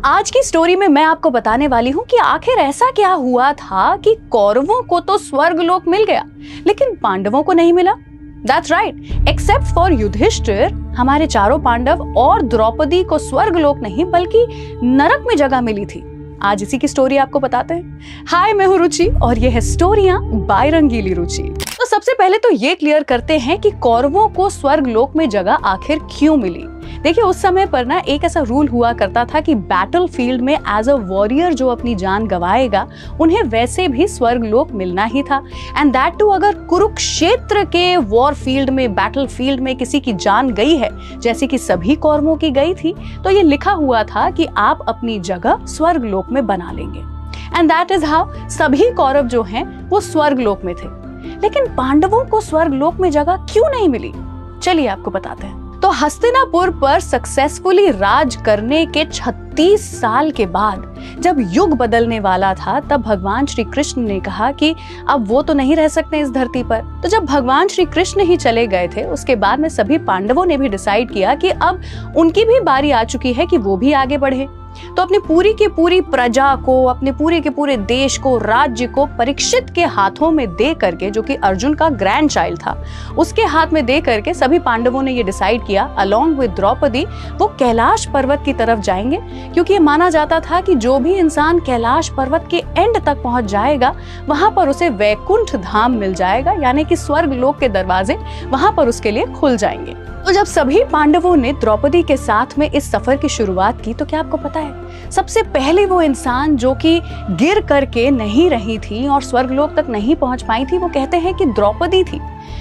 आज की स्टोरी में मैं आपको बताने वाली हूँ कि आखिर ऐसा क्या हुआ था कि कौरवों को तो स्वर्गलोक मिल गया लेकिन पांडवों को नहीं मिला। That's right, except for Yudhishthir, हमारे चारों पांडव और द्रौपदी को स्वर्गलोक नहीं बल्कि नरक में जगह मिली थी। आज इसी की स्टोरी आपको बताते हैं। हाय, मैं हूँ रुचि और ये है स्टोरियां बाय रंगीली रुचि। तो सबसे पहले तो ये क्लियर करते हैं कि कौरवों को स्वर्गलोक में जगह आखिर क्यों मिली। देखिए, उस समय पर ना एक ऐसा रूल हुआ करता था कि बैटल फील्ड में एज अ वॉरियर जो अपनी जान गवाएगा उन्हें वैसे भी स्वर्गलोक मिलना ही था। एंड दैट टू अगर कुरुक्षेत्र के वॉर फील्ड में, बैटल फील्ड में किसी की जान गई है जैसे कि सभी कौरवों की गई थी, तो ये लिखा हुआ था कि आप अपनी जगह स्वर्गलोक में बना लेंगे। एंड दैट इज हाउ सभी कौरव जो हैं वो स्वर्गलोक में थे। लेकिन पांडवों को स्वर्गलोक में जगह क्यों नहीं मिली, चलिए आपको बताते हैं। तो हस्तिनापुर पर सक्सेसफुली राज करने के 36 साल के बाद जब युग बदलने वाला था, तब भगवान श्री कृष्ण ने कहा कि अब वो तो नहीं रह सकते इस धरती पर। तो जब भगवान श्री कृष्ण ही चले गए थे, उसके बाद में सभी पांडवों ने भी डिसाइड किया कि अब उनकी भी बारी आ चुकी है कि वो भी आगे बढ़े। तो अपनी पूरी की पूरी प्रजा को, अपने पूरे के पूरे देश को, राज्य को परीक्षित के हाथों में दे करके, जो कि अर्जुन का ग्रैंड चाइल्ड था, उसके हाथ में दे करके सभी पांडवों ने ये डिसाइड किया अलोंग विद द्रौपदी वो कैलाश पर्वत की तरफ जाएंगे, क्योंकि ये माना जाता था कि जो भी इंसान कैलाश पर्वत के एंड तक पहुंच जाएगा वहां पर उसे वैकुंठ धाम मिल जाएगा, यानी कि स्वर्ग लोक के दरवाजे वहां पर उसके लिए खुल जाएंगे। तो जब सभी पांडवों ने द्रौपदी के साथ में इस सफर की शुरुआत की, तो क्या आपको पता है, सबसे पहले वो इंसान जो कि गिर करके नहीं रही थी और स्वर्गलोक तक नहीं पहुंच पाई थी, वो कहते हैं कि द्रौपदी थी।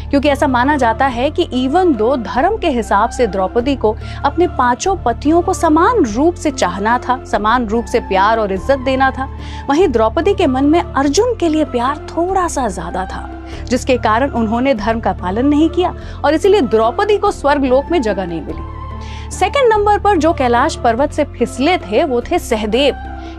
क्योंकि ऐसा माना जाता है कि इवन दो धर्म के हिसाब से द्रौपदी को अपने पांचों पतियों को समान रूप से चाहना था, समान रूप से प्यार और इज्जत देना था, वहीं द्रौपदी के मन में अर्जुन के लिए प्यार थोड़ा सा ज्यादा था, जिसके कारण उन्होंने धर्म का पालन नहीं किया और इसीलिए द्रौपदी को स्वर्गलोक में जगह नहीं मिली। सेकंड नंबर पर जो कैलाश पर्वत से फिसले थे वो थे सहदेव,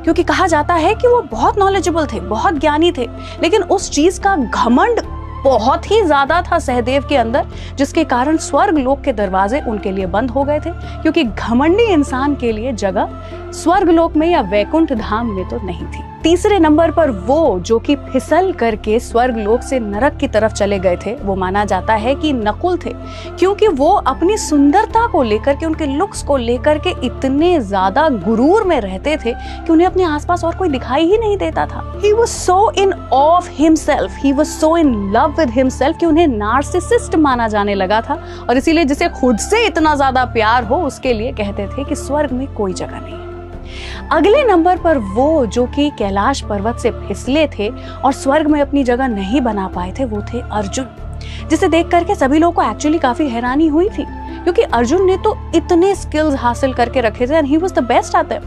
क्योंकि कहा जाता है कि वो बहुत नॉलेजेबल थे, बहुत ज्ञानी थे, लेकिन उस चीज का घमंड बहुत ही ज्यादा था सहदेव के अंदर, जिसके कारण स्वर्ग लोक के दरवाजे उनके लिए बंद हो गए थे, क्योंकि घमंडी इंसान के लिए जगह स्वर्ग लोक में या वैकुंठ धाम में तो नहीं थी। तीसरे नंबर पर वो जो कि फिसल करके स्वर्ग लोक से नरक की तरफ चले गए थे, वो माना जाता है कि नकुल थे, क्योंकि वो अपनी सुंदरता को लेकर के, उनके लुक्स को लेकर के इतने ज्यादा गुरूर में रहते थे कि उन्हें अपने आसपास और कोई दिखाई ही नहीं देता था। He was so in awe of himself, he was so in love with himself कि उन्हें नार्सिसिस्ट माना जाने लगा था, और इसीलिए जिसे खुद से इतना ज्यादा प्यार हो उसके लिए कहते थे कि स्वर्ग में कोई जगह नहीं है। अगले नंबर पर वो जो कि कैलाश पर्वत से फिसले थे और स्वर्ग में अपनी जगह नहीं बना पाए थे, वो थे अर्जुन, जिसे देख करके सभी लोगों को एक्चुअली काफी हैरानी हुई थी, क्योंकि अर्जुन ने तो इतने स्किल्स हासिल करके रखे थे and he was the best at them.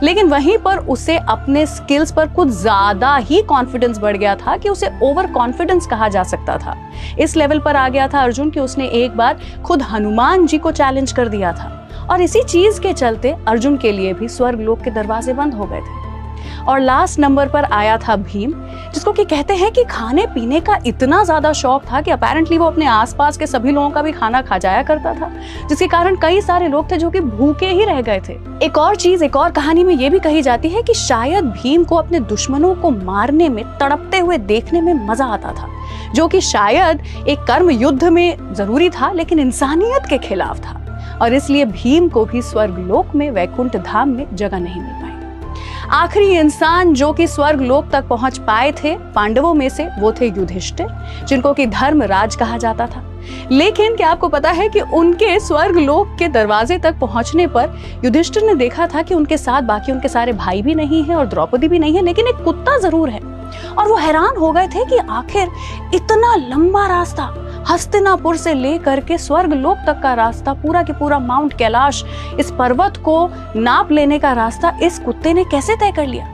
लेकिन वहीं पर उसे अपने स्किल्स पर कुछ ज्यादा ही कॉन्फिडेंस बढ़ गया था कि उसे ओवर कॉन्फिडेंस कहा जा सकता था। इस लेवल पर आ गया था अर्जुन कि उसने एक बार खुद हनुमान जी को चैलेंज कर दिया था, और इसी चीज के चलते अर्जुन के लिए भी स्वर्ग लोक के दरवाजे बंद हो गए थे। और लास्ट नंबर पर आया था भीम, जिसको कि कहते हैं कि खाने पीने का इतना ज्यादा शौक था कि अपेरेंटली वो अपने आसपास के सभी लोगों का भी खाना खा जाया करता था, जिसके कारण कई सारे लोग थे जो कि भूखे ही रह गए थे। एक और कहानी में ये भी कही जाती है कि शायद भीम को अपने दुश्मनों को मारने में, तड़पते हुए देखने में मजा आता था, जो कि शायद एक कर्म युद्ध में जरूरी था लेकिन इंसानियत के खिलाफ था, और इसलिए भीम को भी स्वर्ग लोक में, वैकुंठ धाम में जगह नहीं मिल पाई। आखिरी इंसान जो कि स्वर्ग लोक तक पहुंच पाए थे पांडवों में से, वो थे युधिष्ठिर, जिनको कि धर्मराज कहा जाता था। लेकिन क्या आपको पता है कि उनके स्वर्ग लोक के दरवाजे तक पहुंचने पर युधिष्ठिर ने देखा था कि उनके साथ बाकी उनके सारे भाई भी नहीं है और द्रौपदी भी नहीं है, लेकिन एक कुत्ता जरूर है। और वो हैरान हो गए थे कि आखिर इतना लंबा रास्ता, हस्तिनापुर से लेकर के स्वर्ग लोक तक का रास्ता, पूरा के पूरा माउंट कैलाश, इस पर्वत को नाप लेने का रास्ता इस कुत्ते ने कैसे तय कर लिया।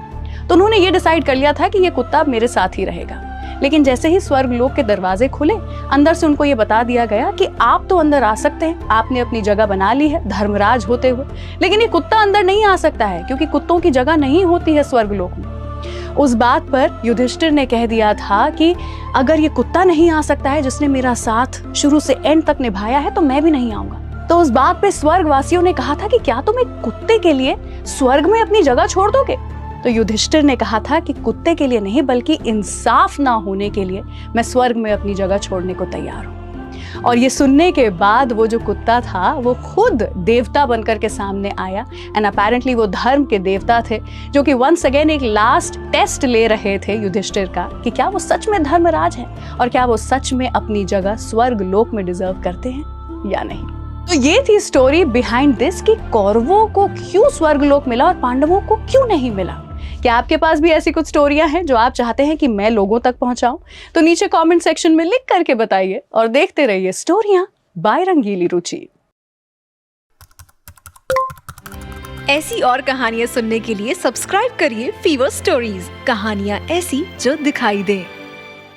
तो उन्होंने ये डिसाइड कर लिया था कि ये कुत्ता मेरे साथ ही रहेगा। लेकिन जैसे ही स्वर्ग लोक के दरवाजे खुले, अंदर से उनको ये बता दिया गया कि आप तो अंदर आ सकते हैं, आपने अपनी जगह बना ली है धर्मराज होते हुए, लेकिन ये कुत्ता अंदर नहीं आ सकता है, क्योंकि कुत्तों की जगह नहीं होती है स्वर्ग लोक में। उस बात पर युधिष्ठिर ने कह दिया था कि अगर ये कुत्ता नहीं आ सकता है जिसने मेरा साथ शुरू से एंड तक निभाया है, तो मैं भी नहीं आऊंगा। तो उस बात पे स्वर्गवासियों ने कहा था कि क्या तुम एक कुत्ते के लिए स्वर्ग में अपनी जगह छोड़ दोगे? तो युधिष्ठिर ने कहा था कि कुत्ते के लिए नहीं, बल्कि इंसाफ ना होने के लिए मैं स्वर्ग में अपनी जगह छोड़ने को तैयार हूं। और ये सुनने के बाद वो जो कुत्ता था वो खुद देवता बनकर के सामने आया, एंड अपेरेंटली वो धर्म के देवता थे जो कि वंस अगेन एक लास्ट टेस्ट ले रहे थे युधिष्ठिर का कि क्या वो सच में धर्मराज है और क्या वो सच में अपनी जगह स्वर्ग लोक में डिजर्व करते हैं या नहीं। तो ये थी स्टोरी बिहाइंड दिस कि कौरवों को क्यों स्वर्गलोक मिला और पांडवों को क्यों नहीं मिला। क्या आपके पास भी ऐसी कुछ स्टोरियां हैं जो आप चाहते हैं कि मैं लोगों तक पहुंचाऊं? तो नीचे कमेंट सेक्शन में लिख करके बताइए और देखते रहिए स्टोरियां बाय रंगीली रुचि। ऐसी और कहानियां सुनने के लिए सब्सक्राइब करिए फीवर स्टोरीज, कहानियां ऐसी जो दिखाई दे।